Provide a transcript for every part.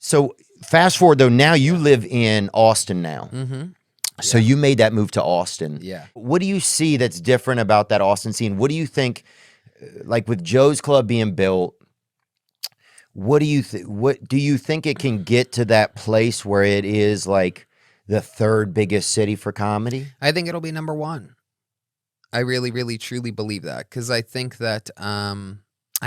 So fast forward though, now you live in Austin now. Mm-hmm. So you made that move to Austin. Yeah. What do you see that's different about that Austin scene? What do you think, like with Joe's Club being built, what do you think it can get to that place where it is like the third biggest city for comedy? I think it'll be number one. I really, really, truly believe that, because I think that, I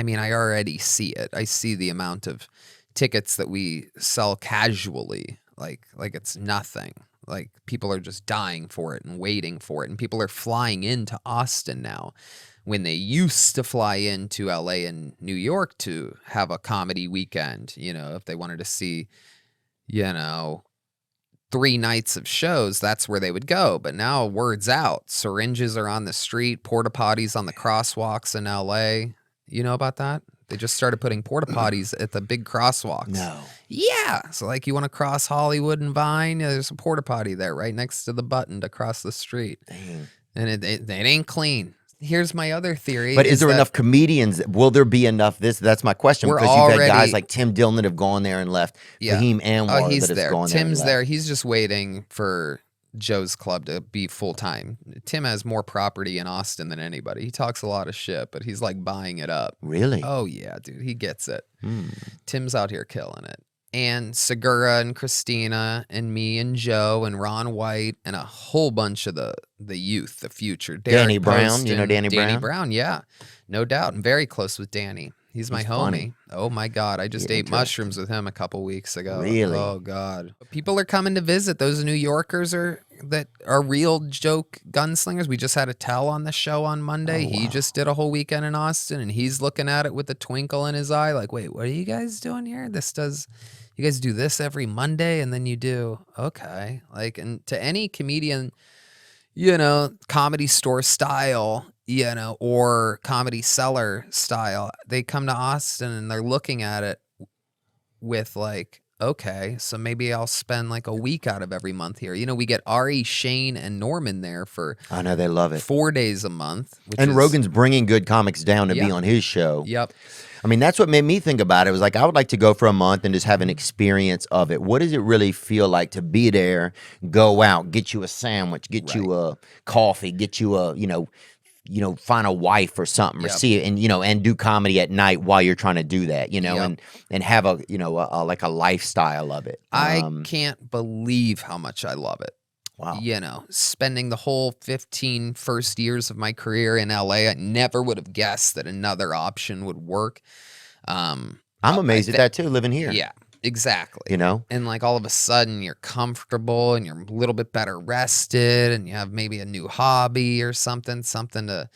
mean, I already see it. I see the amount of tickets that we sell casually, like it's nothing. Like people are just dying for it and waiting for it, and people are flying into Austin now when they used to fly into LA and New York to have a comedy weekend, if they wanted to see, 3 nights of shows, that's where they would go. But now word's out. Syringes are on the street, porta potties on the crosswalks in LA. You know about that? They just started putting porta potties at the big crosswalks. No. Yeah. So like you want to cross Hollywood and Vine, there's a porta potty there right next to the button to cross the street. Dang. And it ain't clean. Here's my other theory. But is there enough comedians? Will there be enough? That's my question. We're Because you've had already- guys like Tim Dillon that have gone there and left. Yeah. Fahim Anwar he's that has there. gone there. Tim's and there. left. He's just waiting for Joe's Club to be full time. Tim has more property in Austin than anybody. He talks a lot of shit, but he's like buying it up. Really? Oh yeah, dude, he gets it. Tim's out here killing it. And Segura and Christina and me and Joe and Ron White and a whole bunch of the youth, the future. Danny Derek Brown, Poston, you know Danny Brown? Danny Brown, yeah, no doubt. I'm very close with Danny. He's my homie. funny. Oh my God, I just Yeah, ate interesting. mushrooms with him a couple weeks ago. Really? Oh God. People are coming to visit. Those New Yorkers that are real joke gunslingers. We just had a Tell on the show on Monday. Oh, He wow. just did a whole weekend in Austin, and he's looking at it with a twinkle in his eye, like, wait, what are you guys doing here? You guys do this every Monday, and then you do, okay. Like, and to any comedian, Comedy Store style, or Comedy Cellar style, they come to Austin and they're looking at it with like, okay, so maybe I'll spend like a week out of every month here. We get Ari, Shane, and Norman there for I know they love it. 4 days a month. And Rogan's bringing good comics down to be Yeah. on his show. Yep. I mean, that's what made me think about it. It was like, I would like to go for a month and just have an experience of it. What does it really feel like to be there, go out, get you a sandwich, get you a coffee, get you a, find a wife or something, or Yep. see it, and, and do comedy at night while you're trying to do that, Yep. and have a like a lifestyle of it. I can't believe how much I love it. Wow. Spending the whole 15 first years of my career in LA, I never would have guessed that another option would work. I'm amazed at that too, living here. Yeah, exactly. And like all of a sudden you're comfortable and you're a little bit better rested, and you have maybe a new hobby or something to,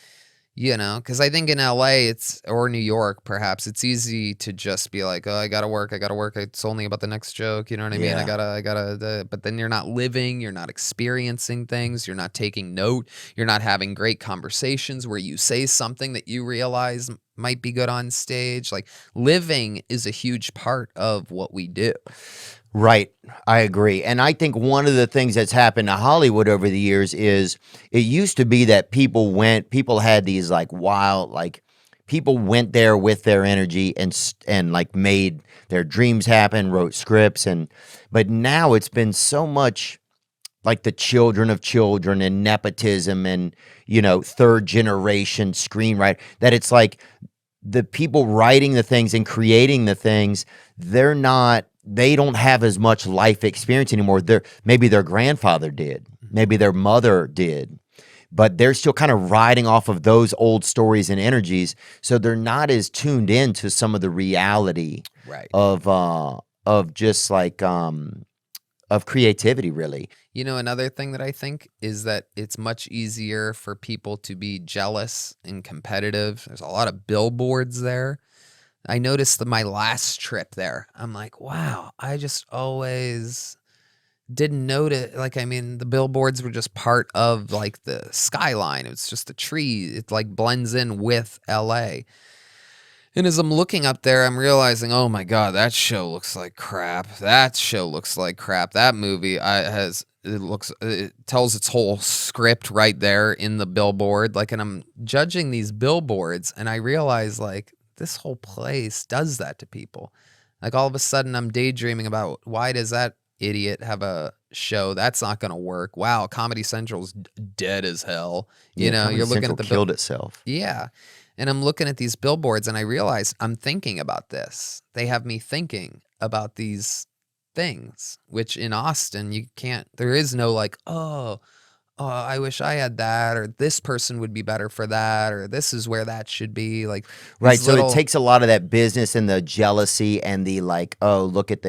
because I think in LA or New York, perhaps it's easy to just be like, oh, I gotta work. It's only about the next joke. You know what I mean? Yeah. I gotta, but then you're not living, you're not experiencing things, you're not taking note, you're not having great conversations where you say something that you realize might be good on stage. Like living is a huge part of what we do. Right. I agree. And I think one of the things that's happened to Hollywood over the years is it used to be that people had these like wild, like people went there with their energy and like made their dreams happen, wrote scripts. But now it's been so much like the children of children and nepotism and, third generation screenwriter, that it's like the people writing the things and creating the things, they don't have as much life experience anymore. Maybe their grandfather did, maybe their mother did, but they're still kind of riding off of those old stories and energies. So they're not as tuned in to some of the reality of just like of creativity, really. Another thing that I think is that it's much easier for people to be jealous and competitive. There's a lot of billboards there. I noticed my last trip there. I'm like, wow, I just always didn't notice. Like, I mean, the billboards were just part of like the skyline. It was just a tree. It like blends in with LA. And as I'm looking up there, I'm realizing, oh my God, that show looks like crap. That show looks like crap. That movie it tells its whole script right there in the billboard. Like, and I'm judging these billboards, and I realize like, this whole place does that to people. Like all of a sudden I'm daydreaming about why does that idiot have a show that's not going to work? Wow, Comedy Central's dead as hell. Yeah, Comedy You're looking Central at the killed itself. yeah. And I'm looking at these billboards and I realize I'm thinking about this. They have me thinking about these things, which in Austin, there is no like, oh, I wish I had that, or this person would be better for that, or this is where that should be. Like, Right. So it takes a lot of that business and the jealousy and the like, oh, look at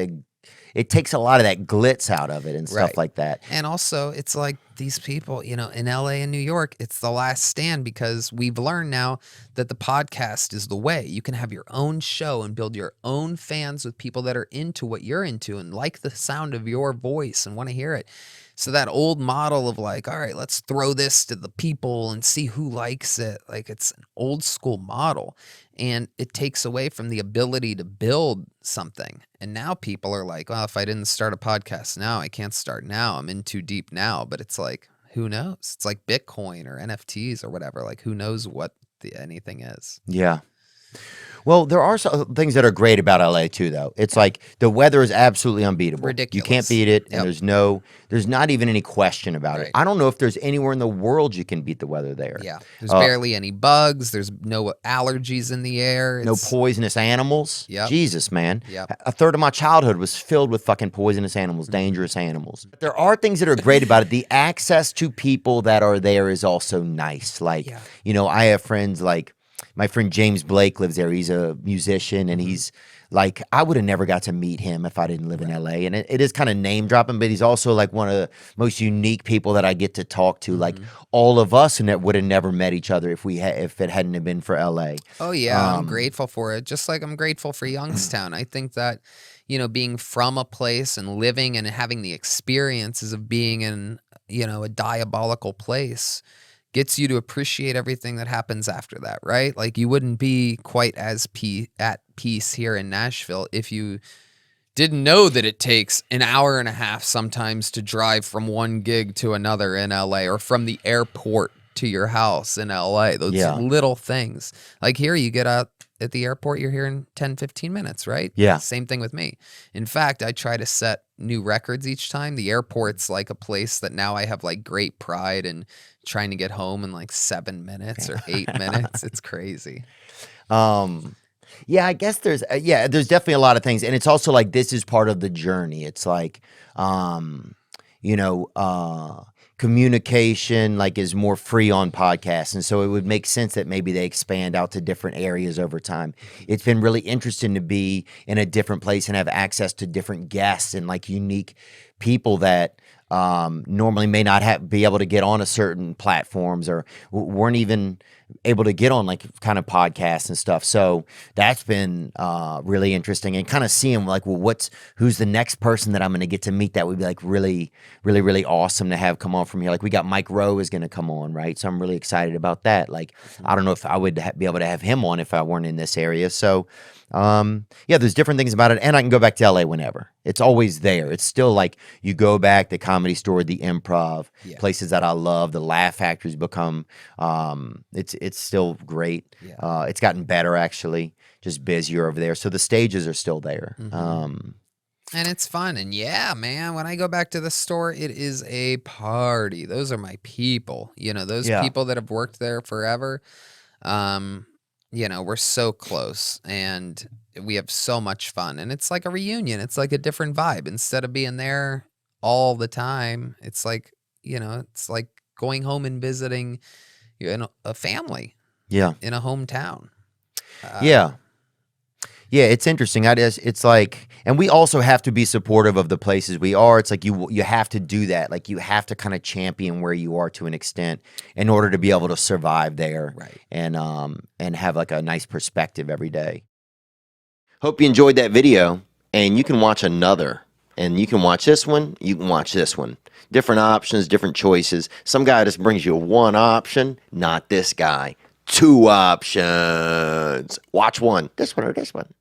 it takes a lot of that glitz out of it and stuff Right. like that. And also, it's like these people, in LA and New York, it's the last stand because we've learned now that the podcast is the way. You can have your own show and build your own fans with people that are into what you're into and like the sound of your voice and want to hear it. So that old model of like, all right, let's throw this to the people and see who likes it. Like it's an old school model and it takes away from the ability to build something. And now people are like, well, if I didn't start a podcast now, I can't start now. I'm in too deep now. But it's like, who knows? It's like Bitcoin or NFTs or whatever. Like who knows what anything is. Yeah. Well, there are some things that are great about LA too, though. It's like the weather is absolutely unbeatable. Ridiculous. You can't beat it, Yep. and there's not even any question about Right. it. I don't know if there's anywhere in the world you can beat the weather there. Yeah. There's barely any bugs. There's no allergies in the air. No poisonous animals. Yep. Jesus, man. Yep. A third of my childhood was filled with fucking poisonous animals, dangerous animals. There are things that are great about it. The access to people that are there is also nice. Like, Yeah. I have friends like my friend James Blake lives there. He's a musician, and he's like, I would have never got to meet him if I didn't live in LA. And it is kind of name dropping, but he's also like one of the most unique people that I get to talk to. Like all of us would have never met each other if it hadn't have been for LA. Oh yeah, I'm grateful for it. Just like I'm grateful for Youngstown. I think that, being from a place and living and having the experiences of being in, a diabolical place gets you to appreciate everything that happens after that, right? Like you wouldn't be quite as at peace here in Nashville if you didn't know that it takes an hour and a half sometimes to drive from one gig to another in LA or from the airport to your house in LA. Those little things. Like here, you get out at the airport, you're here in 10, 15 minutes, right? Yeah. Same thing with me. In fact, I try to set new records each time. The airport's like a place that now I have like great pride in trying to get home in like 7 minutes or 8 minutes. It's crazy. Yeah, I guess there's definitely a lot of things. And it's also like, this is part of the journey. It's like, communication like is more free on podcasts, and so it would make sense that maybe they expand out to different areas over time. It's been really interesting to be in a different place and have access to different guests and like unique people that normally may not be able to get on a certain platforms or weren't even able to get on like kind of podcasts and stuff. So that's been really interesting, and kind of seeing like, well, who's the next person that I'm going to get to meet that would be like really, really, really awesome to have come on from here. Like we got Mike Rowe is going to come on, right? So I'm really excited about that. Like, I don't know if I would be able to have him on if I weren't in this area. So there's different things about it, and I can go back to LA whenever. It's always there. It's still like you go back, the Comedy Store, the Improv, places that I love. The Laugh Factory's become it's still great. It's gotten better actually, just busier over there. So the stages are still there. And it's fun. And yeah, man, when I go back to the store, it is a party. Those are my people. Those people that have worked there forever. We're so close and we have so much fun, and it's like a reunion. It's like a different vibe. Instead of being there all the time, it's like, it's like going home and visiting a family in a hometown. Yeah, it's interesting. It's like, and we also have to be supportive of the places we are. It's like you have to do that. Like you have to kind of champion where you are to an extent in order to be able to survive there, right? And have like a nice perspective every day. Hope you enjoyed that video, and you can watch another, and you can watch this one. You can watch this one. Different options, different choices. Some guy just brings you one option, not this guy. 2 options. Watch one. This one or this one.